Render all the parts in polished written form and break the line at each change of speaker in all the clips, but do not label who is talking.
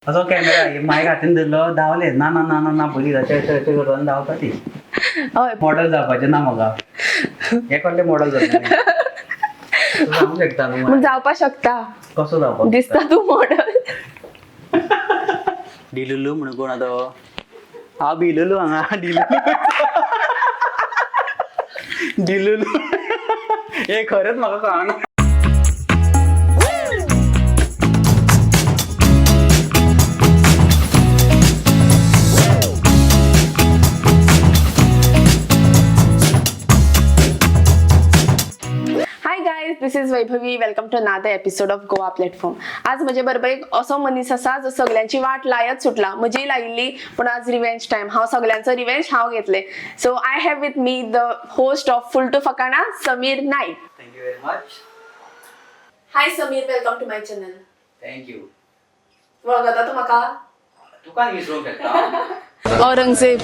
असो कॅमेरा मायक हातीन धरलो धांवले ना ना ना ना ना बरी अशें करून धांवता ती मॉडल जावपाचें ना म्हाका हे कसले मॉडल जावंक शकता न्हू
जावपाक शकता
कसो जावपाक
दिसता तू मॉडल
डिलुलू म्हणून कोण आतां हांव बिलुलू हांगा डिलुलू हे खरेंच म्हाका कळना
this is Vaibhavi welcome to another episode of Goa platform. आज म्हजे बरोबर एक असो मनीस आसा जो सगळ्यांची वाट लायत सुटला. म्हजी लायिल्ली पण आज रिवेंज टाइम. हांव सगळ्यांचो रिवेंज हांव घेतले. So I have with me the host of full to Fakana Sameer Naik.
Thank you very much.
Hi Sameer, welcome to my channel.
Thank you.
वळखता तू म्हाका?
तुका विसरूंक शकता.
औरंगजेब.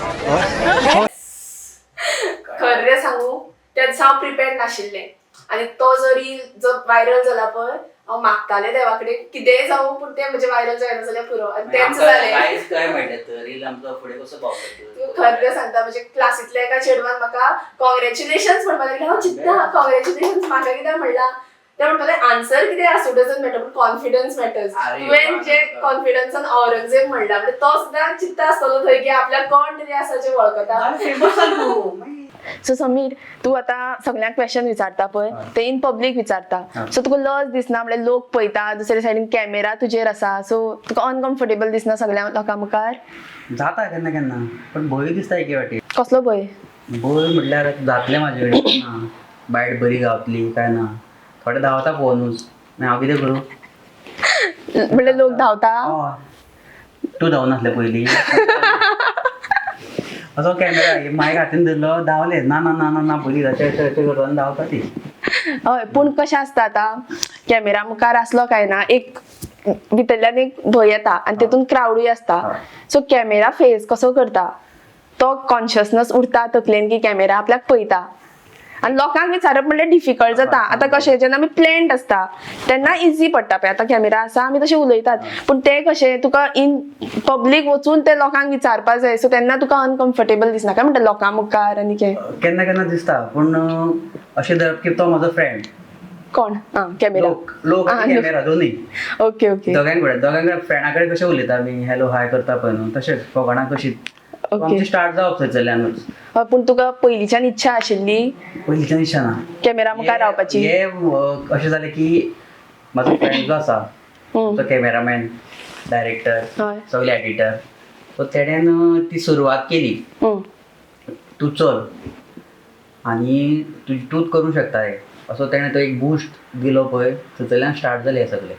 खरें सांगू त्याच हांव प्रिपेर्ड नाशिल्लें आणि तो जरी जो व्हायरल जाला पळय हांव मागतालें देवा कडेन कितेंय जावं पूण तें म्हणजे व्हायरल जायना जाल्यार पुरो आणि तेंच जालें.
कांयच काय म्हणलें तर रील आमचो फुडें कसो पावता.
तूं खरें सांगता म्हणजे क्लासींतल्या एका चेडवान म्हाका कॉंग्रॅच्युलेशन्स म्हणपाक लागलें. हांव चिंतता कॉंग्रॅच्युलेशन्स म्हाका कित्याक म्हणला. ते म्हणपाक आन्सर कितें आसूं डजंट मॅटर पण कॉन्फिडन्स मॅटर्स. तुवें जे कॉन्फिडन्सान औरंगजेब म्हणला म्हणजे तो सुद्दां चिंतता आसतलो थंय की आपल्या कोण तरी आसा जे वळखता. सो समीर, तू आता सगळ्यांक क्वेश्चन विचारता पळय ते इन पब्लीक विचारता. सो तुका लज दिसना म्हणजे लोक पळयता, दुसरे सायडीन कॅमेरा तुजेर आसा, सो तुका अनकम्फर्टेबल दिसना सगळ्या लोकां मुखार?
जाता केन्ना केन्ना पण भंय दिसता एके वाटी.
कसलो भंय?
भंय म्हटल्यार जातलें म्हाजे कडेन बायट बरी गावतली काय ना. थोडे धांवता पळोवनूच हांव कितें करूं
म्हणजे लोक धांवता.
तूं धांवनासलें पयलीं असो कॅमेरा मायक हातीन धरलो धांवले ना ना ना ना ना बरी अशें करून धांवता ती.
हय पूण कशें आसता आतां कॅमेरा मुखार आसलो काय ना एक भितरल्यान एक भंय येता आणि तेतून क्रावडूय आसता. सो कॅमेरा फेस कसो करता तो कॉन्शियसनस उरता तकलेन की कॅमेरा आपल्याक पळयता आणि लोकांक विचारप म्हणल्यार डिफिकल्ट जाता. आतां कशें जेन्ना आमी प्लॅन्ड आसता तेन्ना इजी पडटा पळय. आतां कॅमेरा आसा आमी तशें उलयतात पूण ते कशें तुका इन पब्लीक वचून ते लोकांक विचारपाक जाय. सो तेन्ना तुका अनकम्फर्टेबल दिसना काय म्हणटा लोकां मुखार आनी
केन्ना केन्ना दिसता पूण अशें धरप की तो म्हजो फ्रेंड.
कोण? कॅमेरा
लोक कॅमेरा दोनूय.
Okay okay.
दोगांकडे फ्रेंडा कडेन कशें उलयता आमी हॅलो हाय करता पळय न्हू तशेंच फकाणां कशीच आमचें स्टार्ट जावप थंयसरल्यानूच.
पूण तुका पयलींच्यान इच्छा आशिल्ली?
पयलींच्यान इच्छा ना
कॅमेरा मुखार रावपाची.
हे अशें जालें की म्हाजो फ्रेंड जो आसा तो कॅमेरामॅन, डायरेक्टर, सगळे एडिटर. सो तेणेन ती सुरवात केली तूं चल आनी तूंच करूंक शकता हे असो तेणें तो एक बूस्ट दिलो पळय थंयसरल्यान स्टार्ट जालें हें सगळें.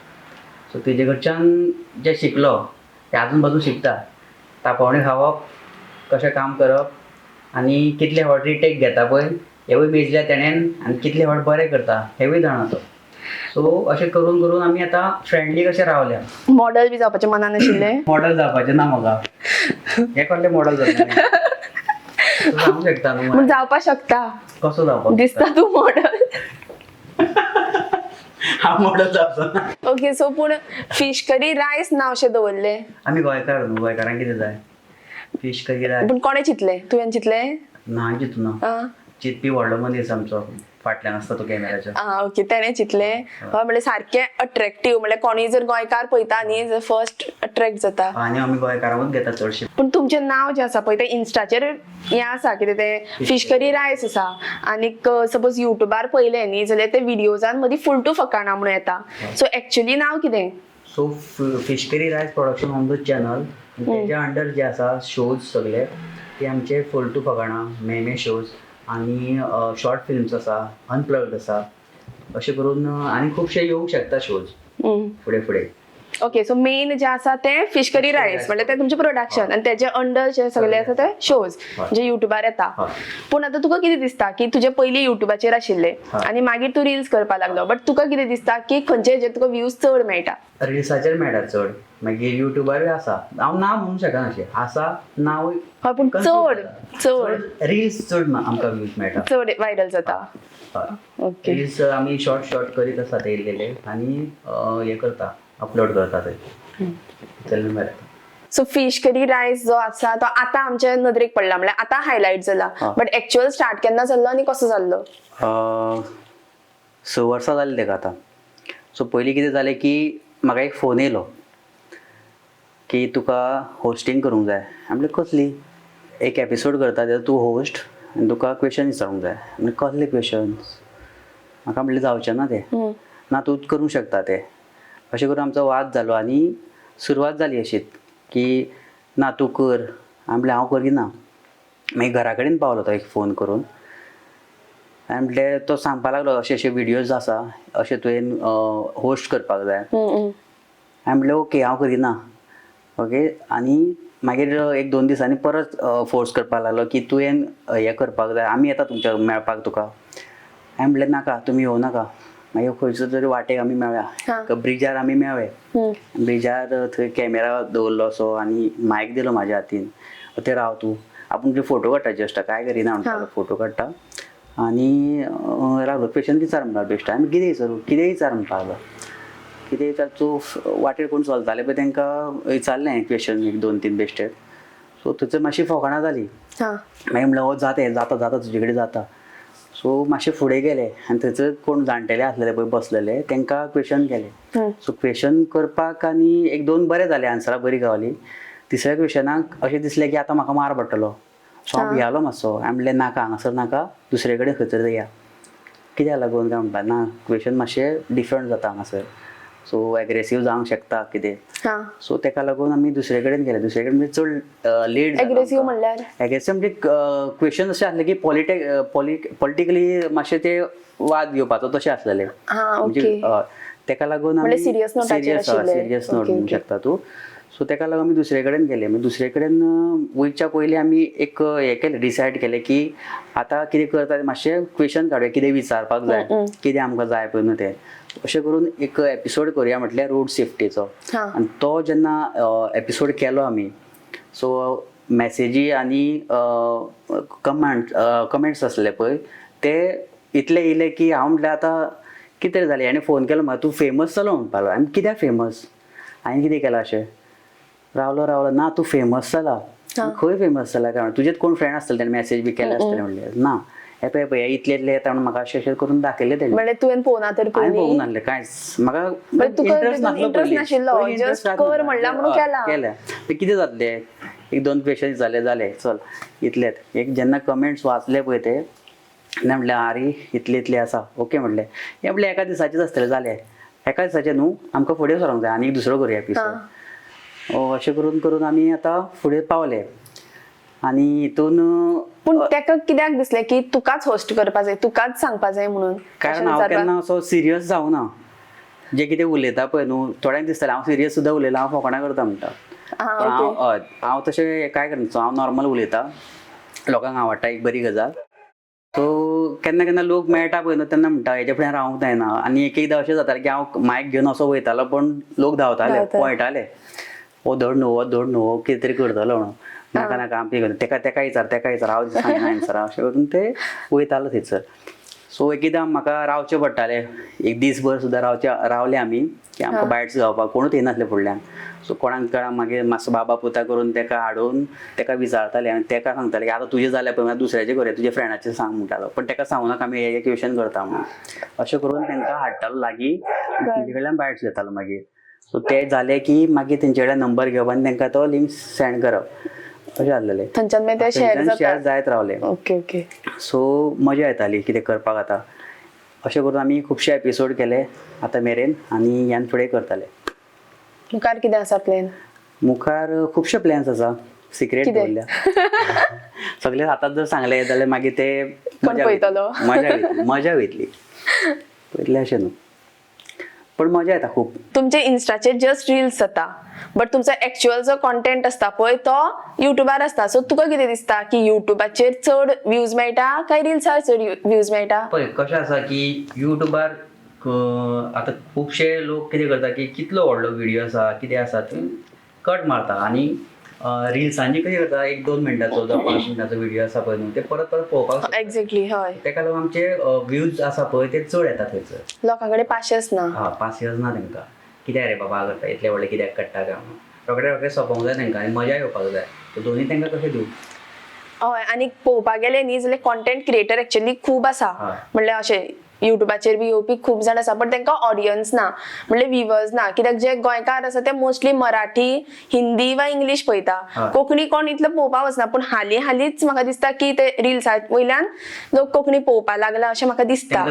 सो तेजे कडच्यान जें शिकलो तें आजून बाजू शिकता. तापोवणी खावप, कशें काम करप आनी कितले फावट रिटेक घेता पळय हेवूय मेजल्या तेणेन आनी कितले फावट बरें करता हेवूय जाणा तो. सो अशें करून करून आमी आतां फ्रेंडली कशें रावल्या.
मॉडल बी जावपाचें मनान आशिल्लें?
मॉडल जावपाचें ना म्हाका हे कसलें मॉडल जावंक शकता न्हू.
पूण जावपाक शकता.
कसो जावपाक
दिसता तूं मॉडल.
हांव मॉडल जावचो ना.
ओके. सो पूण फिश करी रायस नांवशें दवरलें.
आमी गोंयकार न्हू, गोंयकारांक कितें जाय फिश करी रायस.
पूण कोणें चिंतलें? तुवें चिंतलें?
ना हांवें चिंतूना. चिंतपी व्हडलो मनीस आमचो फाटल्यान आसता तो कॅमेराच्या.
ओके तेणें चिंतलें. म्हणजे सारकें अट्रॅक्टीव म्हणजे कोणीय जर गोंयकार पळयता न्ही फर्स्ट अट्रॅक्ट जाता.
आनी आमी गोंयकारांकूच घेता चडशे.
पूण तुमचें नांव जें आसा पळय तें इन्स्टाचेर हें आसा कितें तें फिश करी रायस आसा आनीक सपोज युट्यूबार पळयलें न्ही जाल्यार ते विडियोजान मदीं फुल टू फकाणा म्हणून येता. सो एक्चुअली नांव कितें?
सो फिश करी रायस प्रोडक्शन ऑन द चॅनल तेज्या अंडर जे आसा शोज सगळे ते आमचे फुल टू फकाणा मेमे शोज आनी शॉर्ट फिल्म्स आसा, अनप्लग्ड आसा. अशें करून आनी खुबशे येवंक शकता शोज फुडें फुडें.
ओके. सो मेन जे आसा ते फिश करी रायस म्हणजे ते तुमचे प्रोडक्शन आनी तेजे अंडर जे सगळे आसा ते शोज जे युट्यूबार येता. पूण आतां तुका कितें दिसता की तुजे पयलीं युट्यूबाचेर आशिल्ले आनी मागीर तूं रिल्स करपाक लागलो बट तुका कितें दिसता की खंयचे हेजेर तुका व्ह्यूज चड मेळटा?
रिल्साचेर मेळटा चड. मागीर युट्यूबारूय आसा. हांव ना म्हणूंक शकना अशें आसा नांव.
हय पूण चड
रिल्स चड आमकां व्ह्यूज मेळटा,
चड व्हायरल जाता. ओके.
रिल्स आमी शॉर्ट करीत आसा ते इल्लेले आनी हे करता अपलोड करता ते. चल बरें.
सो फिश करी रायस जो आसा तो आतां आमच्या नदरेक पडला म्हणल्यार आतां हायलायट जाला बट एक्चुअल स्टार्ट केन्ना जाल्लो आनी कसो जाल्लो?
6 वर्सां जालीं तेका आतां. सो पयलीं कितें जालें की म्हाका एक फोन येयलो की तुका होस्टींग करूंक जाय. हांवें म्हणलें कसली? एक एपिसोड करता तेजो तूं होस्ट आनी तुका क्वेश्चन विचारूंक जाय. म्हणजे कसले क्वेश्चन्स? म्हाका म्हणलें जावचें ना तें. ना तूं करूंक शकता तें. अशें करून आमचो वाद जालो आनी सुरवात जाली अशीच की ना तूं कर. हांवें म्हणलें हांव करिना. मागीर घरा कडेन पावलो तो एक फोन करून. हांवें म्हणलें तो सांगपाक लागलो अशे अशे विडियोज आसा अशे तुवें होस्ट करपाक जाय. हांवें म्हणलें ओके हांव करिना. ओके. आनी मागीर 1-2 दिसांनी परत फोर्स करपाक लागलो की तुवें हें करपाक जाय आमी येता तुमच्या मेळपाक तुका. हांवें म्हणलें नाका तुमी येवं नाका. मागीर खंयचो तरी वाटेक आमी मेळ्ळ्या. ब्रिजार आमी मेळ्ळे. ब्रिजार थंय कॅमेरा दवरलो असो आनी मायक दिलो म्हाज्या हातीन. थंय राव तूं आपूण तुजे फोटो काडटा जस्ट काय करिना म्हणटा फोटो काडटा. आनी रावलो क्वेश्चन विचार म्हणटा बेश्ट. आमी कितें विचारूं कितें विचार म्हणपा लागलो. कितें विचार तूं वाटेर कोण चलताले पळय तांकां विचारलें क्वेश्चन 1-2-3 बेश्टे. सो थंयसर मातशी फकाणां जाली. मागीर म्हणलें हो जाता तुजे कडेन जाता. सो मातशे फुडें गेले आनी थंयसर कोण जाणटेले आसलेले पळय बसलेले तांकां क्वेश्चन केले. सो क्वेश्चन करपाक आनी 1-2 बरें जाले आन्सरां बरीं गावलीं. तिसऱ्या क्वेश्चनाक अशें दिसलें की आतां म्हाका मार पडटलो. सो हांव भियालो मातसो. हांवें म्हणलें नाका हांगासर नाका दुसरे कडेन खंय तरी या. कित्याक लागून काय म्हणटा ना क्वेश्चन मातशे डिफरंट जाता हांगासर. सो एग्रेसीव जावंक शकता कितें. सो तेका लागून आमी दुसरे कडेन गेले. दुसरे कडेन म्हणजे चड लेट.
एग्रेसीव म्हणल्यार
एग्रेसीव म्हणजे क्वेश्चन अशें आसले की पॉलिटिकली मातशे ते वाद घेवपाचो तशें आसलेले. म्हणजे तेका लागून आमी सिरियस नोट म्हणूंक शकता तूं. सो तेका लागून आमी दुसरे कडेन गेले. मागीर दुसरे कडेन वयच्या पयलीं आमी एक हें केलें डिसायड केलें की आतां कितें करता तें मातशें क्वेश्चन काडुया कितें विचारपाक जाय कितें आमकां जाय पळय न्हू तें. अशें करून एक एपिसोड करुया म्हटल्यार रोड सेफ्टीचो. आनी तो जेन्ना एपिसोड केलो आमी सो मॅसेजी आनी कमेंट्स आसले पळय ते इतले येयले की हांव म्हटलें आतां कितें जालें. हांवें फोन केलो म्हाका तूं फेमस जालो म्हणपाक लागलो. हांवें कित्याक फेमस हांवें कितें केलां अशें. रावलो ना तूं फेमस जाला. खंय फेमस जाला काय तुजेच कोण फ्रेंड आसतले तेणें मॅसेज बी केले आसतले म्हणलें ना हे पळय इतले येता म्हणून म्हाका अशें करून दाखयलें तेणें.
म्हणजे तुवें पळोवना तर
हांवें पळोवंक नासलें कांयच. म्हाका इंट्रस्ट नासलो केलें. कितें जातलें 1-2 क्वेश्चन जाले चल इतलेंच. एक जेन्ना कमेंट्स वाचले पळय ते म्हणलें आरे इतले आसा ओके म्हणलें. हें म्हणलें एका दिसाचेच आसतलें जालें. एका दिसाचें न्हू आमकां फुडें सरोंक जाय आनी दुसरो करुया एपिसोड. अशें करून आमी आतां फुडें पावले. आनी हितून
पूण तेका कित्याक दिसलें की तुकाच होस्ट करपा जाय तुकाच सांगपा जाय म्हणून?
कारण हांव केन्ना असो सिरियस जावना. जे कितें उलयता पळय न्हू थोड्यांक दिसतलें हांव सिरियस सुद्दां उलयलां हांव फकाणां करता म्हणटा. पण हांव तशें काय करना. हांव नॉर्मल उलयतां लोकांक आवडटा एक बरी गजाल. सो केन्ना लोक मेळटा पळय न्हू तेन्ना म्हणटा हेजे फुड्यान रावूंक जायना. आनी एकदां अशें जातालें की हांव मायक घेवन असो वयतालो पण लोक धांवताले पळयताले हो धड न्हू कितें तरी करतलो म्हणून. नाका आमचे तेका विचार हांव सांगना आन्सर अशें करून ते वयतालो थंयसर. सो एकदां म्हाका रावचें पडटालें एक दीसभर सुद्दां रावले आमी की आमकां बायट्स गावपाक कोणूच येनासले फुडल्यान. सो कोणाक मागीर मातसो बाबा पुता करून तेका हाडून तेका विचारताले आनी तेका सांगताले की आतां तुजें जालें पळय दुसऱ्याचें करुया तुज्या फ्रेंडाचें सांग म्हणटालो. पण तेका सांगूं नाका आमी हे क्वेश्चन करता म्हणून. अशें करून तांकां हाडटालो लागीं तेंचे कडल्यान बायट्स घेतालो मागीर. सो ते जालें की मागीर तेंचे कडल्यान नंबर घेवप आनी तांकां तो लिंक सेंड करप अशें जाल्लेलें.
थंयच्यान मागीर ते शेअर
जायत रावले.
ओके.
सो मजा येताली कितें करपाक. आतां अशें करून आमी खुबशे एपिसोड केले आतां मेरेन आनी ह्यान फुडें करताले.
मुखार कितें आसा प्लॅन?
मुखार खुबशे प्लॅन्स आसा सिक्रेट दवरल्या. सगळे आतांच जर सांगले जाल्यार मागीर ते मजा वयतली पयतलें अशें न्हू. पण मजा येता खूब.
तुमचे इन्स्टाचेर जस्ट रील्स जाता बट तुमचो एक्चुअल जो कॉन्टेंट आसता पळय तो युट्यूबार आसता. सो तुका कितें दिसता की युट्यूबाचेर चड व्ह्यूज मेळटा काय रिल्सार चड व्ह्यूज मेळटा?
पळय कशें आसा की युट्यूबार आतां खुबशे लोक कितें करता की कितलो व्हडलो व्हिडिओ आसा कितें आसा ते कट मारता आनी रिल्सांनी कितें करता 1-2 मिनटाचो जो 5 मिनटाचो व्हिडिओ आसा पळय न्हू ते परत पळोवपाक.
एक्झॅक्टली हय.
तेका लागून आमचे व्ह्यूज आसा पळय ते चड येता थंयसर.
लोकां कडेन पाशेंस ना.
पासियस ना तांकां कित्याक रे बाबा करता इतले व्हडले कित्याक काडटा काय म्हणून रोखडे रोखडे सोंपोंक जाय तांकां आनी मजा येवपाक जाय सो दोनी तांकां कशें दिवं.
हय आनी पळोवपाक गेले न्ही जाल्यार कॉन्टेंट क्रिएटर एक्चुअली खूब आसा म्हणल्यार अशें युट्यूबाचेर बी येवपी खूब जाण आसा बट तांकां ऑडियन्स ना म्हणल्यार व्हिवर्स ना कित्याक जे गोंयकार आसा ते मोस्टली मराठी हिंदी वा इंग्लीश पळयता कोंकणी कोण इतलो पळोवपाक वचना पूण हालींच म्हाका दिसता की ते रिल्सा वयल्यान लोक कोंकणी पळोवपाक लागला अशें म्हाका दिसता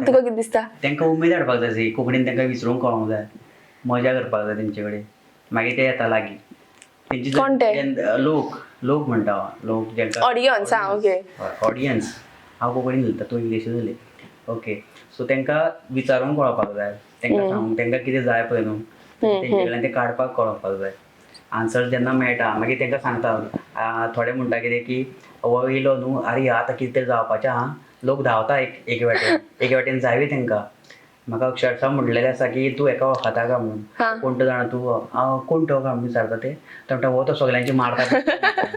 तुका कितें दिसता.
तांकां उमेद हाडपाक जाय कोंकणीन तांकां विसरूंक कळोंक जाय मजा करपाक जाय तेंचे कडेन मागीर ते येता लागीं तेंचे लोक म्हणटा लोक जेंकां
ऑडियन्स ओके
ऑडियन्स हांव कोंकणीन उलयता तूं इंग्लीश उलय ओके सो तांकां विचारूंक कळपाक जाय तांकां सांगूंक तांकां कितें जाय पळय न्हू तेंचे कडल्यान तें काडपाक कळपाक जाय आन्सर जेन्ना मेळटा मागीर तांकां सांगता थोडे म्हणटा कितें की हो येयलो न्हू आरे आतां कितें तरी जावपाचें आहा लोक धांवता एक वाटेन जायवी तांकां म्हाका अक्षरशः म्हणलेलें आसा की तूं एका वळखता काय म्हणून कोण तो जाणा तूं हांव कोण तो काय म्हणून विचारता ते म्हणटा हो तो सगल्यांची मारता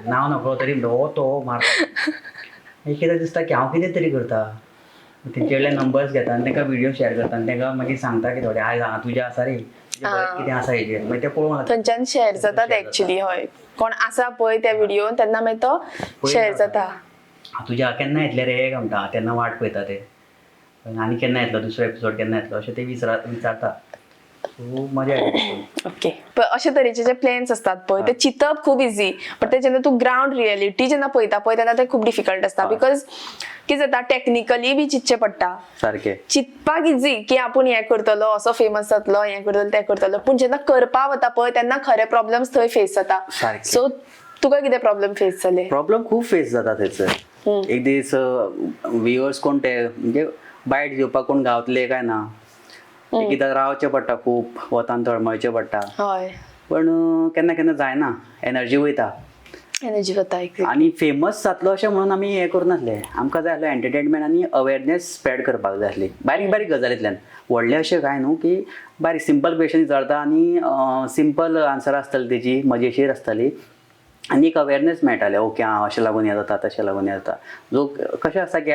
नांव नकळो तरी हो तो मारता कितें दिसता की हांव कितें तरी करता तेंचे कडल्यान नंबर्स घेता आनी तांकां व्हिडियो शेअर करता आनी तांकां मागीर सांगता की थोडे आयज तुजें आसा रे कितें आसा हेजेर मागीर ते पळोवंक
थंयच्यान शेअर जातात एक्चुअली हय कोण आसा पळय त्या व्हिडिओन तेन्ना मागीर तो शेअर जाता
तुज्या केन्ना येतले रे काय म्हणटा तेन्ना वाट पळयता ते आनी केन्ना येतलो दुसरो एपिसोड केन्ना येतलो अशें ते विचारता सो मजा येता.
ओके अशे तरेचे जे प्लॅन्स असतात पळय ते चिंतप खूब इजी बट ते जेन्ना तूं ग्राउंड रियलिटी जेन्ना पळयता पळय तेन्ना ते खूब डिफिकल्ट आसता बिकॉज कितें जाता टॅक्निकली बी चिंतचें पडटा
सारकें
चिंतपाक इजी की आपूण हें करतलो असो फेमस जातलो हें करतलो तें करतलो पूण जेन्ना करपाक वता पळय तेन्ना खरे प्रॉब्लेम्स थंय फेस जाता सो तुका कितें प्रॉब्लेम फेस जाले.
प्रॉब्लेम खूब फेस जाता थंयसर एक दीस व्ह्युअर्स कोण ते म्हणजे बायट घेवपाक कोण गावतले काय ना कित्याक रावचें पडटा खूब वतान तळमळचें पडटा पण केन्ना केन्ना जायना एनर्जी वयता आनी फेमस जातलो अशें म्हणून आमी हें करनासले आमकां जाय आसलें एंटरटेनमेंट आनी अवेरनेस स्प्रेड करपाक जाय आसली बारीक बारीक गजालींतल्यान व्हडलें अशें कांय न्हू की बारीक सिंपल क्वेश्चन विचारता आनी सिंपल आन्सर आसतली तेजी मजेशीर आसतली आनी एक अवेरनेस मेळटालें ओके हां अशें लागून हें जाता तशें लागून हें जाता जो कशें आसता की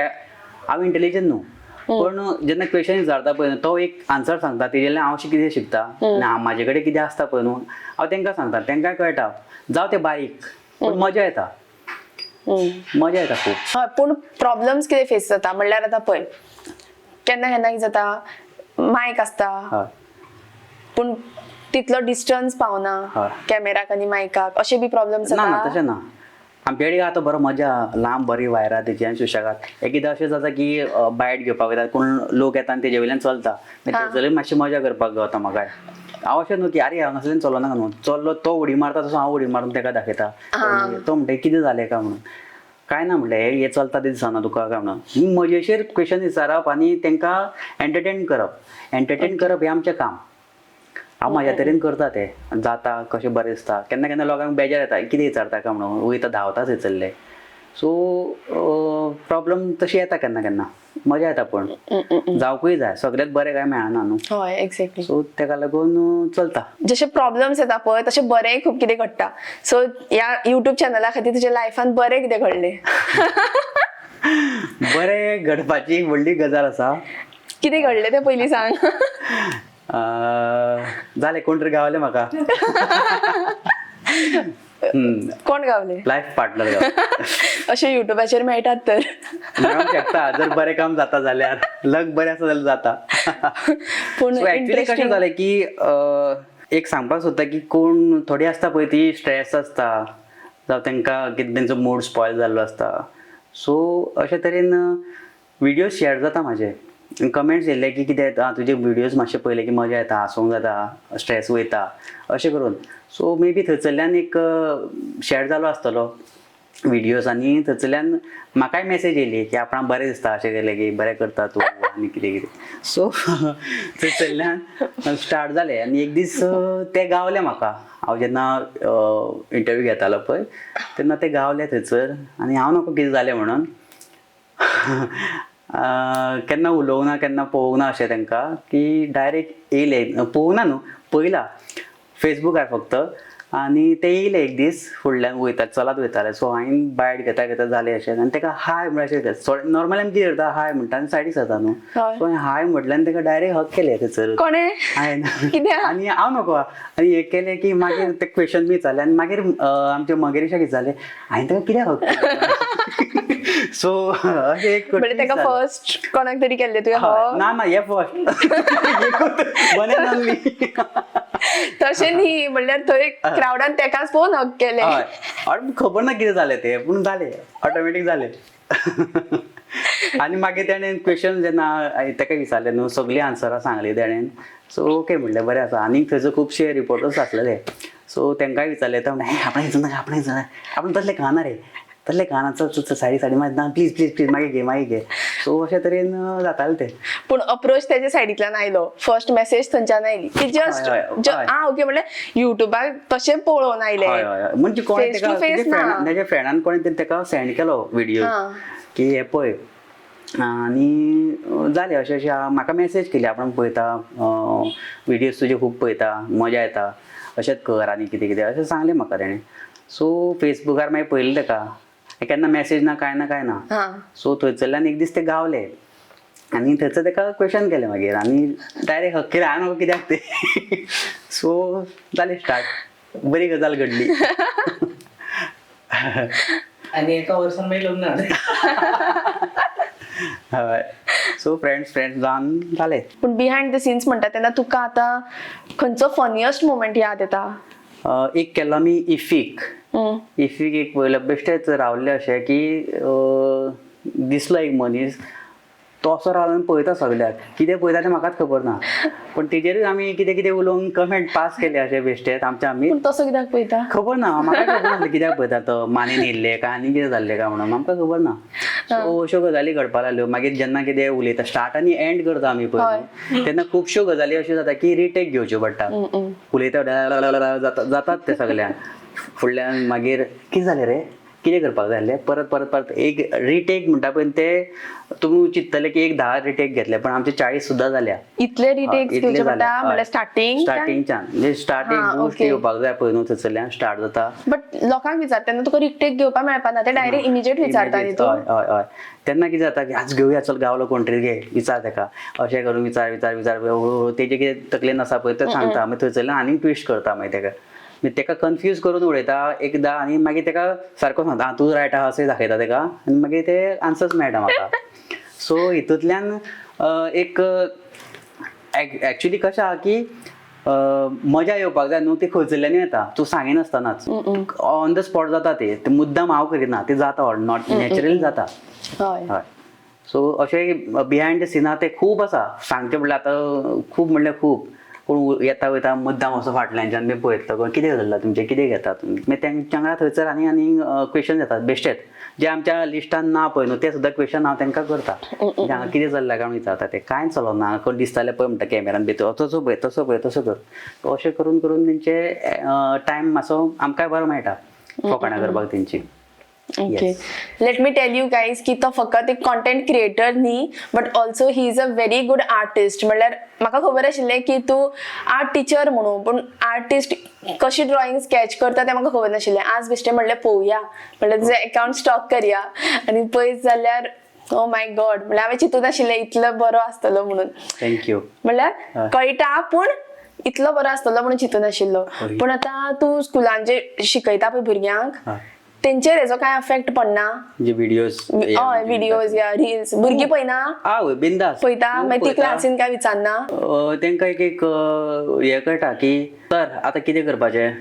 हांव इंटेलिजंट न्हू पण जेन्ना क्वेश्चन विचारता पळय न्हू तो एक आन्सर सांगता तेजेर हांव कितें शिकता आनी म्हाजे कडेन कितें आसता पळय न्हू हांव तांकां सांगता तांकां कळटा जावं तें बारीक पूण मजा येता खूब.
पूण प्रॉब्लेम्स कितें फेस जाता म्हणल्यार आतां पळय केन्ना केन्ना कितें जाता मायक आसता पूण तितलो डिस्टन्स पावना कॅमेराक आनी मायकाक अशे बी प्रॉब्लेम्स जाता.
ना तशें ना आमचे कडेन आतां बरो मजा लांब बरी वायरां तेजी आनी सुशेगाद एकदां अशें जाता की बायट घेवपाक वयता कोण लोक येता आनी तेजे वयल्यान चलता थंयसरय मातशी मजा करपाक गावता म्हाका हांव अशें न्हू की आरे हांगासरल्यान चलो नाका न्हू चल्लो तो उडी मारता तसो हांव उडी मारून ताका दाखयता तो म्हणटा कितें जालें काय म्हणून काय ना म्हणलें हें चलता तें दिसना तुका काय म्हणून ही मजेशीर क्वेश्चन विचारप आनी तांकां एंटरटेन करप हें आमचें काम हांव म्हाज्या तरेन करता तें जाता कशें बरें दिसता केन्ना केन्ना लोकांक बेजार येता कितें विचारता काय म्हणून वयता धांवता थंयसरले सो प्रॉब्लेम तशी येता केन्ना केन्ना मजा येता पूण जावकूय जाय सगळ्यात बरें काय मेळना न्हू
हय एक्झॅक्टली
सो तेका लागून चलता
जशे प्रॉब्लेम्स येता पळय तशे बरेंय खूब कितें घडटा सो ह्या युट्यूब चॅनला खातीर तुज्या लायफान बरें कितें घडलें
बरें घडपाची एक व्हडली गजाल आसा
कितें घडलें तें पयलीं सांग
जालें कोण तरी गावलें म्हाका
कोण गावले
लायफ पार्टनर
अशे युट्यूबाचेर मेळटात तर
मेळूंक शकता जर बरें काम जाता जाल्यार लक बरें आसा जाल्यार जाता पूण एक्चुअली कशें जालें की एक सांगपाक सोदता की कोण थोडी आसता पळय ती स्ट्रेस आसता जावं तांकां कितें तेंचो मूड स्पॉयल जाल्लो आसता सो अशे तरेन व्हिडिओ शेअर जाता म्हाजे कमेंट्स येयल्ले की कितें येता तुजे व्हिडियोज मातशे पळयले की मजा येता हांसूंक जाता स्ट्रेस वयता अशें करून सो मे बी थंयसरल्यान एक शेअर जालो आसतलो व्हिडियोज आनी थंयसरल्यान म्हाकाय मेसेज येयली की आपणाक बरें दिसता अशें केलें की बरें करता तूं आनी कितें कितें सो थंयसरल्यान स्टार्ट जालें आनी एक दीस ते गावले म्हाका हांव जेन्ना इंटरव्यू घेतालो पळय तेन्ना ते गावले थंयसर आनी हांव नको कितें जालें म्हणून केन्ना उलोवंक ना केन्ना पळोवंक ना अशें तांकां की डायरेक्ट येयले पळोवंक ना न्हू पळयलां फेसबुकार फक्त आनी ते येयले एक दीस फुडल्यान वयता चलत वयताले सो हांवें बायट घेता घेता जालें अशें आनी ताका हाय म्हणून अशें नॉर्मली आमी कितें करता हाय म्हणटा आनी सायडीक जाता न्हू सो हांवें हाय म्हटलें आनी ताका डायरेक्ट हग केलें थंयसर हांवें आनी हांव नकळो आनी हें केलें की मागीर ते क्वेश्चन बी विचारले आनी मागीर आमच्या मगेरीशाक विचारलें हांवें ताका कित्याक हग केलें सो अशें एक
फर्स्ट कोणाक तरी केल्ले तुवें हग
ना हे फर्स्ट
तशें न्ही म्हणल्यार थंय क्रावडान तेकाच पळोवन हग केलें
खबर ना कितें जालें तें पूण जालें ऑटोमॅटीक जालें आनी मागीर तेणें क्वेश्चन जेन्ना ताका विचारलें न्हू सगळीं आन्सरां सांगलीं तेणेन सो ओके म्हणलें बरें आसा आनीक थंयसर खुबशे रिपोर्टर्स आसलेले सो तांकांय विचारलें तो म्हणलें आपणें विचारना आपणें विचारना आपूण तसलें खाना रे तसलें खाना चल साडी मागीर ना प्लीज प्लीज प्लीज मागीर घे सो अशे तरेन जातालें तें
पूण अप्रोच तेजे सायडींतल्यान आयलो फर्स्ट मेसेज थंयच्यान आयली की जस्ट ओके म्हणल्यार युट्यूबार तशें पळोवन आयले
म्हणजे कोणें ताच्या फ्रेंडान कोणें ताका सेंड केलो व्हिडियो की हे पळय आनी जालें अशें अशें म्हाका मेसेज केली आपण पळयता व्हिडियोज तुजे खूब पळयता मजा येता अशेंच कर आनी कितें कितें अशें सांगलें म्हाका तेणें सो फेसबुकार मागीर पळयलें ताका केन्ना मेसेज ना काय ना सो थंयसरल्यान एक दीस ते गावले आनी थंयसर ताका क्वेश्चन केलें मागीर आनी डायरेक्ट हक केलें हांवें नको कित्याक तें सो जालें स्टार्ट बरी गजाल घडली
आनी एका वर्सान मागीर लग्न जालें
हय सो फ्रेंड्स जावन जालें
पूण बिहायंड द सीन्स म्हणटा तेन्ना तुका आतां खंयचो फनियस्ट मोमेंट याद येता
एक केलो आमी इफीक एक पळयलो बेश्टेच रावल्ले अशें की दिसलो एक मनीस तो असो रावलो पळयता सगळ्याक कितें पळयता तें म्हाकाच खबर ना पण तेजेरूय आमी कितें कितें उलोवन कमेंट पास केले अशें बेश्टेच आमी
तसो कित्याक पळयता
खबर ना म्हाका खबर नासलें कित्याक पळयता तो मानेन येयल्ले काय आनी कितें जाल्लें काय म्हणून आमकां खबर ना सो अश्यो गजाली घडपाक लागल्यो मागीर जेन्ना कितें उलयता स्टार्ट आनी एंड करता आमी पळय तेन्ना खुबश्यो गजाली अश्यो जाता की रिटेक घेवच्यो पडटा उलयता जातात ते सगळ्यांक फुडल्यान मागीर कितें जालें रे कितें करपाक जाय आसलें परत एक रिटेक म्हणटा पळय ते तुमी चिंततले की एक 10 रिटेक घेतले पण आमचे 40 सुद्दां जाल्या
इतले रिटेक्स घेवचे पडटा म्हणल्यार
स्टार्टिंगच्यान म्हणजे स्टार्टिंग बूस्ट येवपाक जाय पळय न्हू थंयसरल्यान स्टार्ट जाता
बट लोकांक विचारता तेन्ना तुका रिटेक घेवपाक मेळपा ना ते डायरेक्ट इमिजिएट विचारता न्ही तो
हय तेन्ना कितें जाता की आज घेवया चल गावलो कोण तरी घे विचार ताका अशें करून विचार तेजे कितें तकलेन आसा पळय तें सांगता मागीर थंयसरल्यान आनीक ट्विस्ट करता मागीर ताका ताका कन्फ्यूज करून उडयता एकदां आनी मागीर ताका सारको सांगता तूं रायट आहा अशें दाखयता ताका आनी मागीर ते आन्सर्स मेळटा म्हाका सो हितूंतल्यान एक एक्चुली कशें आहा की मजा येवपाक जाय न्हू ती खंयसरल्यान येता तूं सांगिनासतनाच ऑन द स्पॉट जाता ते मुद्दाम हांव करिना ते जाता नॉट नॅचरली जाता हय सो अशें बिहायंड द सिना ते खूब आसा सांगचें म्हणल्यार आतां खूब म्हणल्यार खूब कोण येता वयता मुद्दाम असो फाटल्यानच्यान बी पळयता कितें घडलां तुमचें कितें घेतात मागीर तेंच्या वांगडा थंयसर आनी क्वेश्चन येतात बेश्टेच जे आमच्या लिस्टान ना पळय न्हू ते सुद्दां क्वेश्चन हांव तांकां करता हांगा कितें चल्लां काय विचारता ते कांयच चलना कोण दिसताले पळय म्हणटा कॅमेरान भितर तसो पळय तसो कर अशें करून तेंचे टायम मातसो आमकांय बरो मेळटा फकाणां करपाक तेंची
okay let me tell you guys की तो फकत एक कॉन्टेंट क्रिएटर न्ही but also he is a very good artist म्हणल्यार म्हाका खबर आशिल्लें की तूं आर्ट टिचर म्हणून पूण आर्टिस्ट कशी ड्रॉइंग स्केच करता तें म्हाका खबर नाशिल्लें आज बेश्टें म्हणलें पळोवया म्हणल्यार तुजें अकाउंट स्टॉक करया आनी पळयत जाल्यार ओ माय गॉड म्हणल्यार हांवें चिंतून नाशिल्लें इतलो बरो आसतलो म्हणून
थँक्यू
म्हणल्यार कळटा पूण इतलो बरो आसतलो म्हणून चिंतून नाशिल्लो पूण आतां तूं स्कुलान जे शिकयता पळय भुरग्यांक तेंचेर हेजो काय इफेक्ट पडना
जे व्हिडियोज
या रील्स भुरगीं पळयना
बिंदास
पळयता मागीर ती क्लासीन काय विचारना
तेंकां एक हें कळटा की सर आतां कितें करपाचें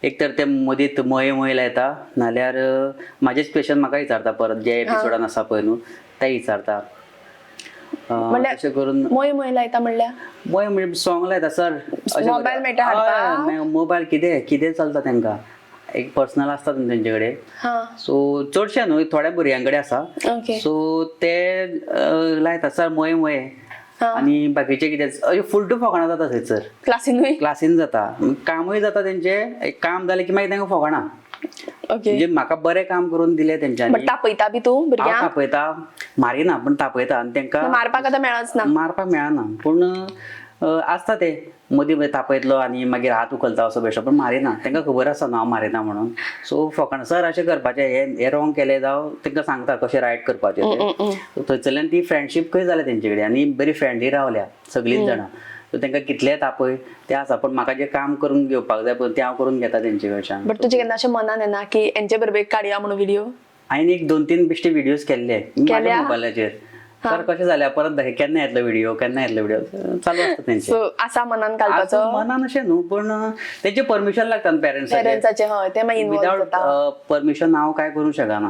एक तर ते मदींच मोये लायता नाल्यार म्हाजेच क्वेश्चन म्हाका विचारता परत जे एपिसोडान आसा पळय न्हू ते विचारता अशें करून
मोय लायता म्हणल्यार
मोय म्हणजे सॉंग लायता सर
मोबायल मेळटा हाडपाक
मोबायल कितें चलता तांकां एक पर्सनल आसता तेंचे कडेन सो चडशे न्हू थोड्या भुरग्यां कडेन आसा सो ते लायता सर मोये आनी बाकीचे कितें फुल टू फकाणां जाता थंयसर क्लासीन जाता कामूय जाता तेंचे एक काम जालें की मागीर तांकां फकाणां म्हणजे म्हाका बरें काम करून दिलें तेंच्यांनी
तापयता बी तूं भुरग्यांक
तापयता मारिना पण तापयता आनी तांकां
मारपाक आतां मेळच ना
मारपाक मेळना पूण आसता ते मदीं मदीं तापयतलो आनी मागीर हात उखलता असो बेश्टो, पण मारिना, तांकां खबर आसा न्हू हांव मारिना म्हणून. सो फकाण सर अशें करपाचें, हे रॉंग केलें जावं तांकां सांगता कशें रायट करपाचें तें. सो थंयसरल्यान ती फ्रेंडशीप खंय जाल्या तेंचे कडेन आनी बरी फ्रेंडली रावल्या सगळींच जाणां. सो तांकां कितलें तापय तें आसा, पण म्हाका जें काम करून घेवपाक जाय पळय तें हांव करून घेता तेंचे कडच्यान.
बट तुजें केन्ना अशें मनान येना की हेंचे बरोबर एक काडया म्हणून व्हिडिओ?
हांवें एक 2-3 बेश्टे व्हिडियोज केल्ले माझ्या मोबायलाचेर. सर कशें जाल्यार परत केन्ना येतलो व्हिडिओ चालू आसता तेंचे.
सो आसा मनान घालपाचो?
मनान अशें न्हू, पण तेंचे परमिशन लागता
पेरेंट्साचे. हय, ते मागीर इन्वॉल्व जाता.
परमिशन हांव काय करूंक शकना,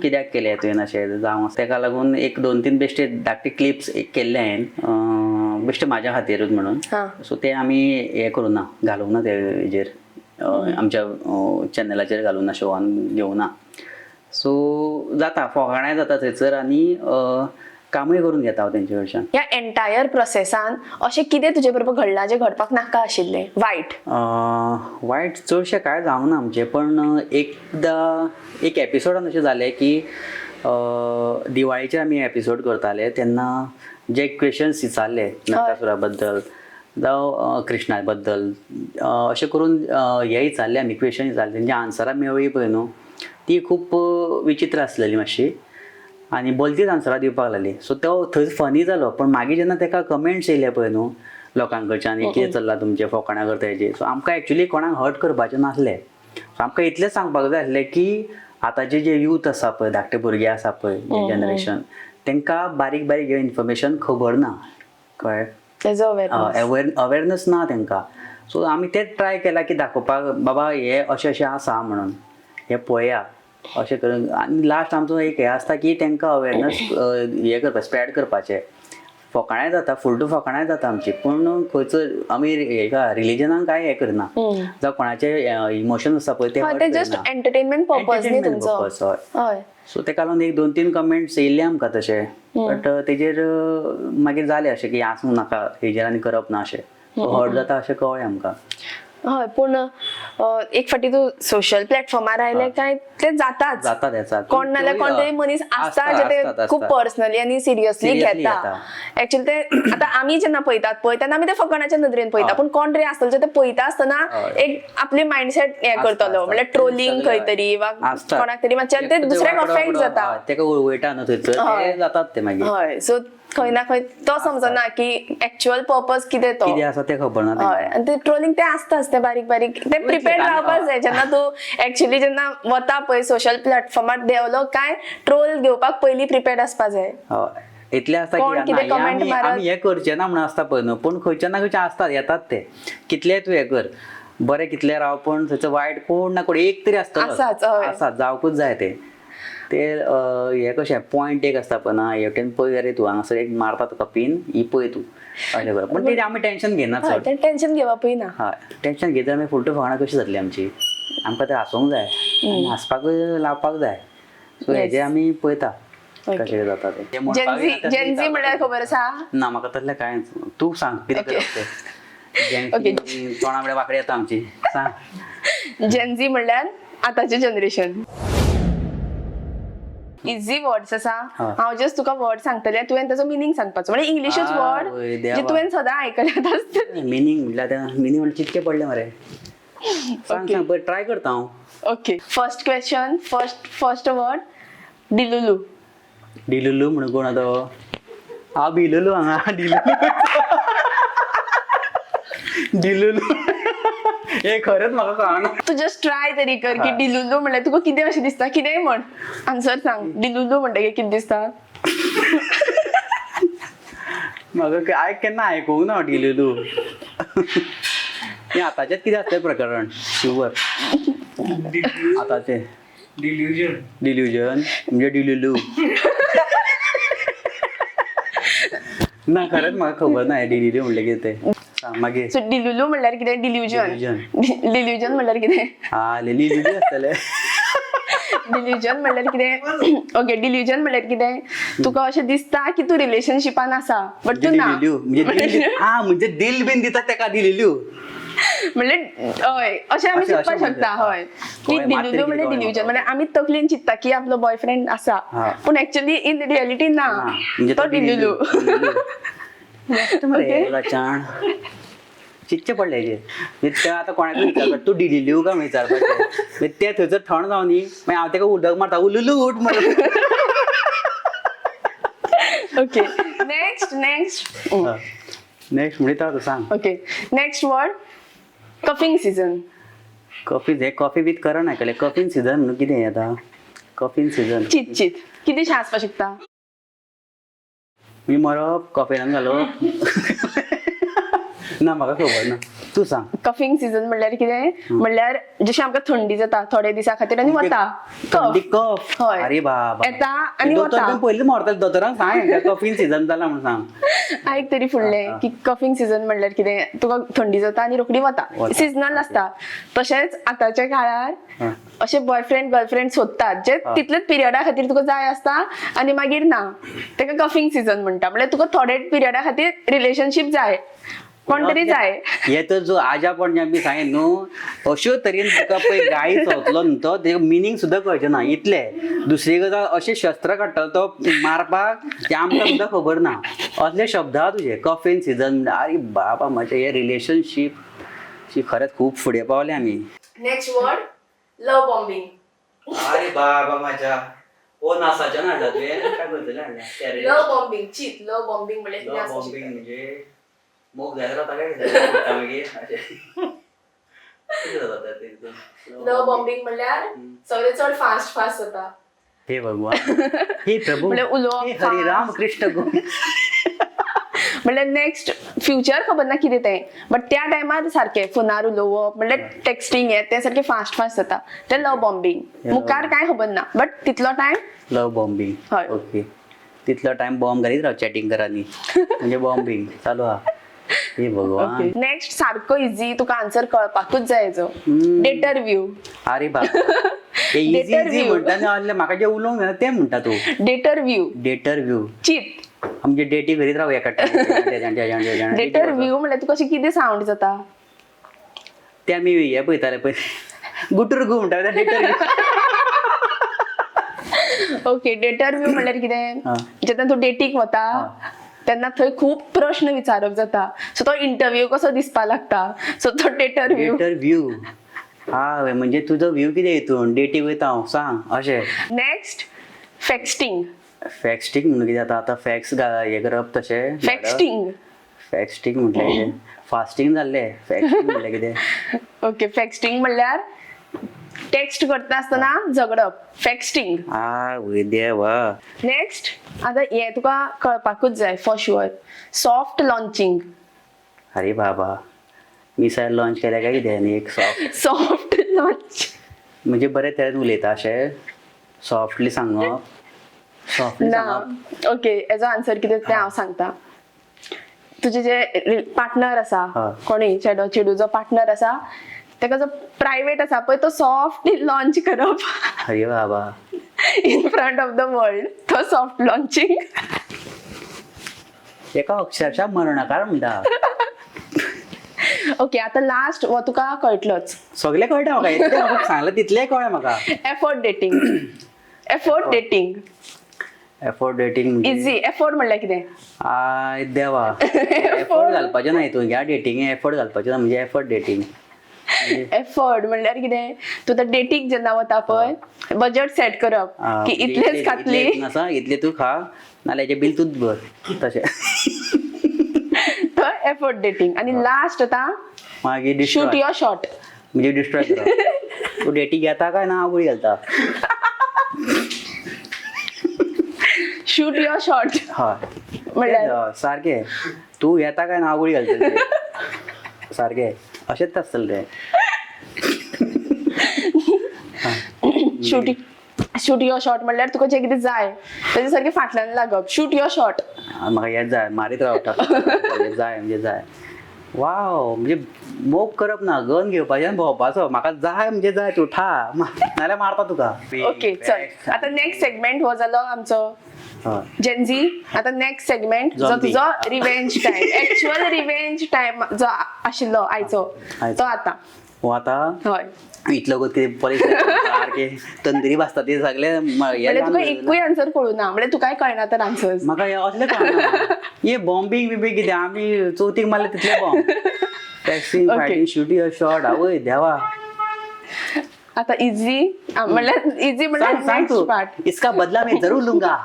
कित्याक केलें तुवें अशें जावं. तेका लागून एक 2-3 बेश्टे धाकटे क्लिप्स केल्ले हांवें बेश्टे म्हाज्या खातीरूच म्हणून. सो ते आमी हे करूं ना, घालूंक ना ते हेजेर, आमच्या चॅनलाचेर घालूंक ना, शोवान घेवं ना. सो जाता फोगाणाय जाता थंयसर आनी कामूय करून घेता हांव तेंचे कडच्यान.
ह्या एंटायर प्रोसेसान अशें कितें तुजे बरोबर घडलां जें घडपाक नाका आशिल्लें वायट?
वायट चडशें कांय जावंक ना आमचें, पण एकदां एक एपिसोडान अशें जालें की दिवाळीचे आमी एपिसोड करताले तेन्ना जे क्वेश्चन्स विचारले नरकासुरा बद्दल जावं कृष्णा बद्दल, अशें करून हे विचारले आमी, क्वेश्चन विचारले, तेंची आन्सरां मेळ्ळी पळय न्हू ती खूब विचित्र आसलेली मातशी आनी बोलतीच आन्सरां दिवपाक लागली. सो तो थंय फनी जालो, पण मागीर जेन्ना ताका कमेंट्स येयले पळय न्हू लोकां कडच्यान, कितें चल्लां तुमचें फोकाणा करता हेजेर, सो आमकां एक्चुली कोणाक हर्ट करपाचें नासलें. सो आमकां इतलेंच सांगपाक जाय आसलें की आतांचे जे यूथ आसा पळय, धाकटे भुरगे आसा पळय, जनरेशन, तांकां बारीक बारीक ह्यो इन्फॉर्मेशन खबर ना, कळ्ळें, अवेरनस ना तांकां. सो आमी तेच ट्राय केला की दाखोवपाक बाबा हे अशें अशें आसा म्हणून, हे पळया अशें करून. आनी लास्ट आमचो एक हे आसता की तांकां अवेरनस हे करपाचें, स्प्रेड करपाचें. फकाणाय जाता, फूल टू फकाणाय जाता आमची, पूण खंयचो आमी हेका रिलिजनाक काय हे करना, जावं कोणाचे इमोशन आसा पळय ते
जस्ट एंटरटेनमेंट पर्पज न्ही तुमचो. हय.
सो तेका लागून एक 2-3 कमेंट्स येयल्ले आमकां तशे, बट तेजेर मागीर जालें अशें की आसूं नाका हेजेर आनी करप ना अशें. हर्ट जाता अशें कळ्ळें आमकां.
हय, पूण एक फावटी तू सोशल प्लॅटफॉर्मार आयले काय ते जाताच. कोण नाल्यार कोण तरी मनीस आसता जे ते खूब पर्सनली आनी सिरियसली घेता. एक्चुअली ते आतां आमी जेन्ना पळयतात पळय तेन्ना आमी ते फकाणाच्या नदरेन पळयता, पूण कोण तरी आसतलो जे ते पळयता आसतना एक आपली मायंडसेट हे करतलो, म्हणल्यार ट्रोलिंग खंय तरी वा कोणाक तरी मातशें ते दुसऱ्याक अफेक्ट जाता,
तेका वळवयता न्हू थंयसर, जातात ते मागीर.
हय, सो खंय ना खंय तो समजना की एक्चुअल पर्पज कितें तो
आसा ते खबर ना.
हय, आनी ते ट्रोलिंग ते आसताच, ते बारीक बारीक ते प्रिपेर्ड रावपाक जाय. जेन्ना तूं एक्चुअली जेन्ना वता पळय सोशल प्लॅटफॉर्मार देवलो काय ट्रोल घेवपाक पयलीं प्रिपेर्ड आसपाक जाय.
इतलें आसता की आमी हें करचें ना म्हणून आसता पळय न्हू, पूण खंयच्या ना खंयच्या आसतात, येतात ते कितलेय तूं हें कर, बरें कितलें राव, पण थंयचो वायट कोण ना कोण एक तरी आसता, जावकूच जाय ते हे कशें पॉयंट एक आसता पळय ना, हेवटेन पळय रे तूं, हांगासर एक मारता तुका पिन, ही पळय तूं अशें करप. पण ते आमी टेन्शन घेना चड,
टेन्शन घेवपूय ना.
हय, टेन्शन घेतल्यार आमी फुल टू फकाणां कशी जातली आमची. आमकां ते हांसूंक जाय आनी हांसपाकूय लावपाक जाय. सो हेजें आमी पळयता कशें जाता ते.
जेन्झी म्हळ्यार खबर आसा?
ना, म्हाका तसलें कांय. तूं सांग कितें करप तें. तोंडा कडेन वांकडी येता आमची, सांग.
जेन्झी म्हळ्यार आतांचें जनरेशन. इझी वर्ड्स आसा, हांव जस्ट तुका वर्ड सांगतलें, तुवें ताचो मिनींग सांगपाचो, म्हणजे इंग्लिशूच वर्ड जे तुवें सदां आयकल्यात आसतले.
मिनींग म्हटल्यार चिटके पडले मरे. सांग बरं, ट्राय करता हांव.
Okay, first question, first word delulu.
Delulu म्हणून कोण आतो? हांव बिलुलू हांगा. डिलुलू हे खरेंच म्हाका कळना.
तू जस्ट ट्राय तरी कर की डिलुलू म्हणल्यार तुका कितें अशें दिसता, कितेंय म्हण, आन्सर सांग. डिलुलू म्हणटकीर कितें दिसता?
म्हाका केन्ना आयकूंक ना डिलुलू. हे आतांचेच कितें आसलें प्रकरण शुवर आतांचें डिल्युजन म्हणजे डिलुलू. ना खरेंच म्हाका खबर ना डिल्युजन म्हणलें कितें तें. मागीर
सो डिलुलू म्हणल्यार कितें? डिल्युजन. डिल्युजन म्हणल्यार कितें?
डिल्युजन आसतलें.
डिल्युजन म्हणल्यार कितें? ओके, डिल्युजन म्हणल्यार कितें? तुका अशें दिसता की तूं रिलेशनशिपान आसा बट तूं ना.
म्हणजे दिल बीन दिता तेका डिल्युलू
म्हणल्यार हय, अशें आमी चिंतपाक शकता. हय, की डिल्युलू म्हणल्यार डिल्युजन म्हणल्यार आमी तकलेन चिंतता की आपलो बॉयफ्रेंड आसा, पूण एक्चुअली इन रियलिटी ना, तो डिल्युलू.
रचाण चिच्चे पडले ते आता कोणाकडे विचारतात तू डिली लिहू का विचारपाचे ते थंयसर थंड जावन न्ही मागीर हांव तेका उदक मारता उलुलू उठ म्हणून.
ओके नेक्स्ट
नेक्स्ट म्हणटा तूं सांग.
Okay next word cuffing season.
Coffee with Karan आयकलें कफीन सीजन म्हणून कितें आतां कफीन सीजन.
चित कितें शें आसपाक शकता.
मी मरप कॉफीनान घालप ना म्हाका खबर ना तू सांग.
कफिंग सीजन म्हणल्यार कितें म्हणल्यार जशी आमकां थंडी जाता थोडे दिसा खातीर आनी वता
कफ.
हय.
अरे बाबा
येता आनी वता.
पयलीं मरताले दोतोरांक सांग कफीन सीजन जाला म्हणून सांग.
आयक तरी फुडलें की कफिंग सीजन म्हणल्यार कितें तुका थंडी जाता आनी रोखडी वता सिजनल आसता. तशेंच आतांच्या काळार अशे बॉयफ्रेंड गर्लफ्रेंड सोदतात जे तितलेच पिरियडा खातीर तुका जाय आसता आनी मागीर ना तेका कफिंग सीजन म्हणटा. म्हणल्यार तुका थोडे पिरियडा खातीर रिलेशनशीप जाय कोण तरी जाय.
हे तर जो आजा पण आमी सांगेन न्हू अश्यो तरेन तुका पळय गाय चवतलो न्हू तो तेका मिनींग सुद्दां कळचें ना इतले. दुसरी गजाल अशें शस्त्र काडटलो तो मारपाक ते आमकां सुद्दां खबर ना असले शब्द आहा तुजे कफीन सीजन. अरे बाबा म्हजें हे रिलेशनशीप खरेंच खूब फुडें पावले आमी.
नेक्स्ट वर्ड लव बॉम्बिंग.
अरे बाबा म्हाज्या ओ नासाच्या हाडला तुवें काय करतलें हाडला.
लव बॉम्बिंग चित लव बॉम्बिंग म्हणल्यार कितें
लव
आसता.
बॉम्बिंग म्हणजे मोग जाय जाता काय मागीर
लव बॉम्बिंग म्हणल्यार सगळें चड फास्ट जाता.
हे भगवान हे प्रभू
म्हणल्यार उलोवप
हे हरी राम कृष्ण गोविंद.
म्हणल्यार नेक्स्ट फ्युचर खबर ना कितें तें बट त्या टायमार सारकें फोनार उलोवप म्हणल्यार टेक्स्टिंग तें सारकें फास्ट जाता तें लव बॉम्बिंग. मुखार कांय खबर ना बट तितलो टायम
लव बॉम्बिंग.
हय.
ओके तितलो टायम बॉम्ब घालीत राव चॅटिंग करानी म्हणजे बॉम्बिंग चालू आहा. हे भगवान.
नेक्स्ट सारको इझी तुका आन्सर कळपाकूच जाय हेजो डेटर व्यू.
अरे बाबा ते इझी म्हणटा आनी म्हाका जे उलोवंक जाय तें म्हणटा तूं.
डेटर व्यू
चित म्हणजे डेटी करीत राव एका
डेटर व्यू म्हणल्यार तुका अशें कितें सावंड जाता.
ते आमी हे पळयताले पळय गुटूर गू म्हणटा डेटर.
ओके डेटर व्यू म्हणल्यार कितें जेन्ना तूं डेटीक वता तेन्ना थंय खूब प्रश्न विचारप जाता सो तो इंटरव्यू कसो दिसपा लागता सो तो डेटर
व्यू. हा म्हणजे तुजो व्यू कितें हितून डेटीक वयता हांव सांग अशें.
नेक्स्ट फॅक्स्टिंग
म्हणून कितें जाता आतां फॅक्स हे करप तशें. फॅक्स्टिंग म्हटलें फास्टिंग जाल्लें फॅक्स्टिंग म्हणलें कितें.
ओके फॅक्स्टिंग म्हणल्यार टेक्स्ट करता आसतना झगडप फॅक्स्टिंग.
देवा.
नेक्स्ट आतां हे तुका कळपाकूच जाय फॉर शुअर सॉफ्ट लॉन्चिंग.
अरे बाबा मिसायल लॉन्च केल्या काय कितें आनी एक
सॉफ्ट लॉन्च
म्हणजे बरे तरेन उलयता अशें सॉफ्टली सांगप.
ना ओके हेजो आन्सर कितें तें हांव सांगता. तुजे जे पार्टनर आसा कोणी चेडो चेडू जो पार्टनर आसा तेका जो प्रायवेट आसा पळय तो सॉफ्टली लॉन्च करप.
अरे बाबा
in front of the world तो सॉफ्ट लॉन्चिंग.
एका अक्षरशः मरणाकार म्हणटा.
ओके आता लास्ट वो तुका कळटलोच.
सगळे कळटा म्हाका सांगलें तितलें कळ्ळें म्हाका.
Effort dating easy. एफोर्ट म्हणल्यार कितें.
आय देवा एफोर्ट घालपाचें ना हितून ह्या डेटिंग एफोर्ट घालपाचें ना म्हणजे एफोर्ट डेटिंग.
एफर्ट म्हणल्यार कितें तूं आतां डेटीक जेन्ना वता पळय बजेट सेट करप की इतलेच खातली
इतले तूं खा नाल्यार हेजें बील तूंच भर तशें.
तो एफर्ट डेटिंग. आनी लास्ट आतां
मागीर
शूट युअर शॉट
म्हणजे डिस्ट्रॉय करप. तूं डेटीक येता काय ना आवळी घालता.
Shoot your shot.
हय
म्हणल्यार
सारकें तूं येता काय ना आवळी घालता सारकें अशेंच आसतलें तें.
शूट युअर शॉट म्हणल्यार तुका जें कितें जाय तेजे सारकें फाटल्यान लागप. Shoot your shot.
म्हाका हें जाय मारीत रावता जाय म्हणजे जाय. वाव म्हणजे मोग करप ना गन घेवपाचें आनी भोंवपाचो. म्हाका जाय म्हणजे जाय तूं ठा नाल्यार मारता तुका.
ओके चल आतां नेक्स्ट सेगमेंट हो जालो आमचो जेन्झी. आतां नेक्स्ट सेगमेंट जो तुजो revenge time actual revenge time जो आशिल्लो आयचो तो आतां.
आतां
हय
इतलो कितें पॉलिश सारके तंद्री भाजता ते सगळे
म्हणजे तुका एकूय आन्सर कळू ना म्हणजे तुकाय कळना तर आन्सर्स
म्हाका असले कळना हे बॉम्बिंग बिबींग कितें आमी चवथीक मारले तितले बॉम्ब टॅक्सिंग फायटिंग शूटिंग शॉट आवय देवा
आता इझी म्हणल्यार इझी म्हणल्यार नेक्स्ट पार्ट
इसका बदला मैं जरूर लूंगा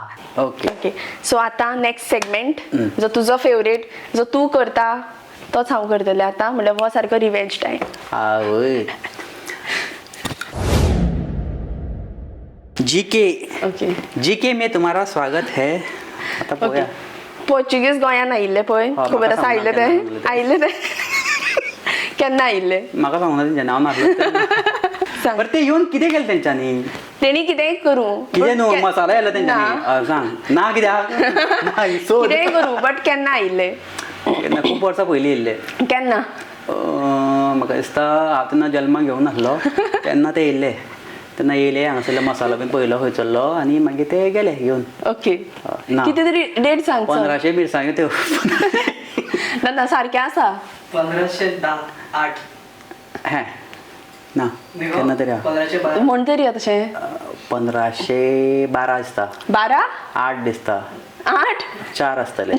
ओके
ओके सो आता नेक्स्ट सेगमेंट जो तुजो फेवरेट जो तू करता तोच हांव करतले आता म्हणल्यार हो सारको रिवेंज टाइम
आवय जीके
ओके
जीके में तुम्हारा स्वागत है आता
ओके
बघूया
पोर्चुगीज गोंयान आयिल्ले पळय
हा,
खबर
म्हाका
आसा
सांगना
आयिल्ले
केन्ना
ते आयिल्ले ते केन्ना आयिल्ले
म्हाका सांगूना तेंचें नांव नासलें
सांग
बरं ते येवन कितें केलें तेंच्यांनी
तेणी कितेंय करूं
कितें न्हू
बट
मसाला येयलो तेंच्यांनी
ना.
सांग ना कित्याक ना सोद
कितेंय करूं बट केन्ना आयिल्ले
केन्ना खूब वर्सां पयलीं येयल्ले
केन्ना
म्हाका दिसता हांव तेन्ना जल्माक घेवून नासलो तेन्ना ते येयल्ले तेन्ना येयले हांगासरलो मसालो बीन पयलो खंयचरलो आनी मागीर ते गेले घेवन
ओके
ना
कितें तरी डेट सांग
1500 मिरसांग्यो त्यो
ना ना सारकें आसा
1508
हे ना केन्ना तरी
1512
म्हण तरी तशें
1512 दिसता
12
8 दिसता
8
4 आसतले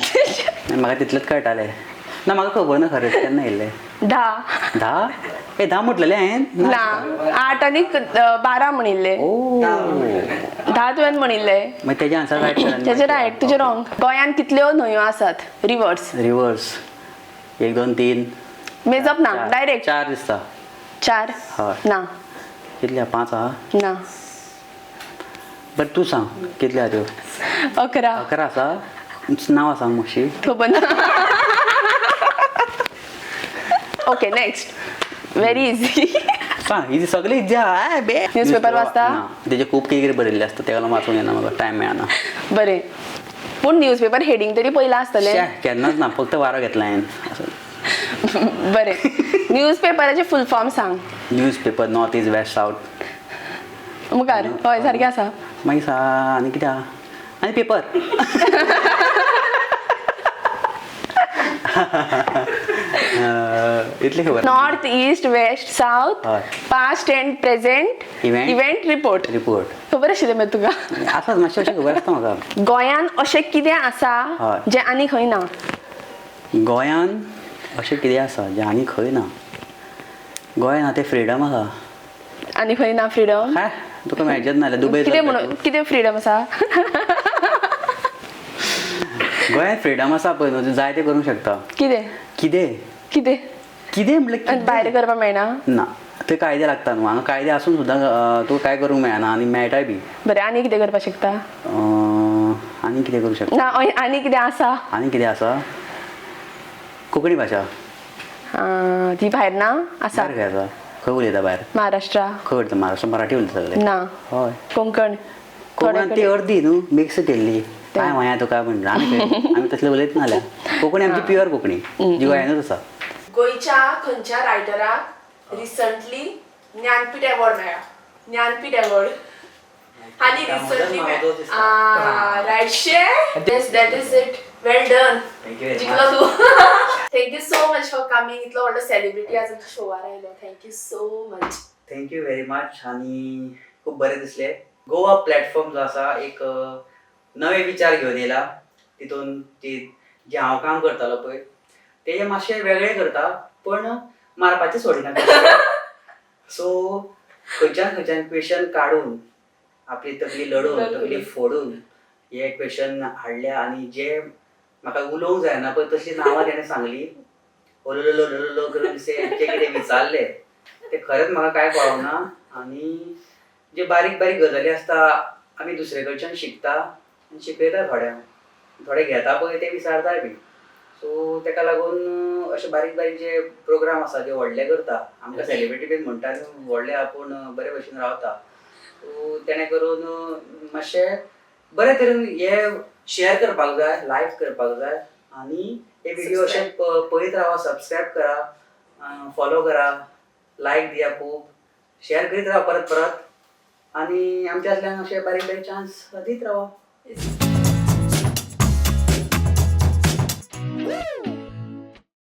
म्हाका तितलेंच कळटालें ना म्हाका खबर ना खरेंच केन्ना येयल्ले
10
10 ए 10 म्हटलेले हांवें
ना 8 आनी 12 म्हणिल्ले
ओ
10 तुवें म्हणिल्ले
मागीर तेजे आन्सर रायट करा
तेजे रायट तुजे रॉंग गोंयान कितल्यो न्हंयो आसात रिवर्स
रिवर्स 1 2 3
मेजप ना डायरेक्ट
4 दिसता
4
हय
ना
कितल्या 5 आहा
ना
बरं तूं सांग कितल्या त्यो
11
11 आसा नांव सांग मातशी
खबर ना ओके नेक्स्ट व्हेरी इझी
सांग ही सगळी इज्जा आय बे
न्यूजपेपर वाचता?
तेजे खूब कितें बरयल्लें आसता तेका लागून वाचूंक येना म्हाका टायम मेळना
बरें पूण न्यूजपेपर हेडींग तरी पयला आसतलें
श्या, केन्नाच ना फक्त वारो घेतला हांवें
बरें न्यूजपेपराचे फूल फॉर्म सांग
news paper north east west south
मुखार हय सारकें आसा
मागीर आनी कितें आहा आनी पेपर इतली खबर
नॉर्थ ईस्ट वेस्ट साउथ
हय.
Past end present
Event.
Event report
report
खबर आशिल्लें मरे तुका
आसात मातशें अशें खबर आसता म्हाका
गोंयान अशें कितें आसा
हय.
जें आनी खंय ना
गोंयान अशें कितें आसा जें आनी खंय ना गोंयान आतां फ्रिडम आसा
आनी खंय ना फ्रिडम
काय तुका मेळचेंच ना दुबय
कितें म्हणून कितें फ्रिडम आसा
गोंयांत फ्रिडम आसा पळय न्हू तूं जाय तें करूंक शकता
कितें
कितें
कितें
कितें म्हणलें
आनी भायर करपाक मेळना
ना ते कायदे लागता न्हू हांगा कायदे आसून सुद्दां तूं काय करूंक मेळना आनी मेळटाय बी
बरें आनी कितें करपाक शकता
आनी कितें करूंक शकता
ना आनी कितें आसा
आनी कितें आसा कोंकणी भाशा
ती भायर ना आसा
भायर खंय आसा खंय उलयता भायर
महाराष्ट्रा
खंय उलयता महाराष्ट्र मराठी उलयता सगळे
ना
हय
कोंकण
कोंकणांत ती अर्दी न्हू मिक्स केल्ली काय म्हळ्या तुका म्हणटा आमी तसले उलयत नाल्या कोंकणी आमची प्युअर कोंकणी जी गोंयानूच आसा
गोंयच्या खंयच्या रायटराक रिसंटली ज्ञानपीठ एवॉर्ड मेळ्ळा ज्ञानपीठ एवॉर्ड आनी रिसंटली रायट शे that is it well done जिंकलो तू thank you so much for coming इतलो व्हडलो सेलिब्रिटी आज आमच्या शोवार आयलो thank you so much
thank you very much आनी खूब बरें दिसलें गोवा प्लॅटफॉर्म जो आसा एक नवे विचार घेवन येयला तितून ती जे हांव काम करतालो पळय तेजे मातशें वेगळें करता पण मारपाचें सोडिना सो खंयच्यान क्वेश्चन काडून आपली तकली लडोवन तकली फोडून हे क्वेश्चन हाडल्या आनी जे म्हाका उलोवंक जायना पळय तशी नांवां तेणें सांगली ओलोलो करून जे कितें विचारले ते खरेंच म्हाका कांय कळना आनी जे बारीक बारीक गजाली आसता आमी दुसरे कडच्यान शिकता आनी शिकयता थोडे घेता पळय ते विचारताय बी सो तेका लागून अशे बारीक बारीक जे प्रोग्राम आसा जे व्हडले करता आमकां सेलिब्रिटी बीन म्हणटा व्हडले आपूण बरे भशेन रावता सो तेणें करून मातशें बरे तरेन हे शेअर करपाक जाय लायक करपाक जाय आनी हे व्हिडिओ अशे पळयत रावा सबस्क्रायब करा फॉलो करा लायक दिया खूब शेअर करीत रावा परत परत आनी आमच्या असल्यान अशे बारीक बारीक चान्स दीत रावा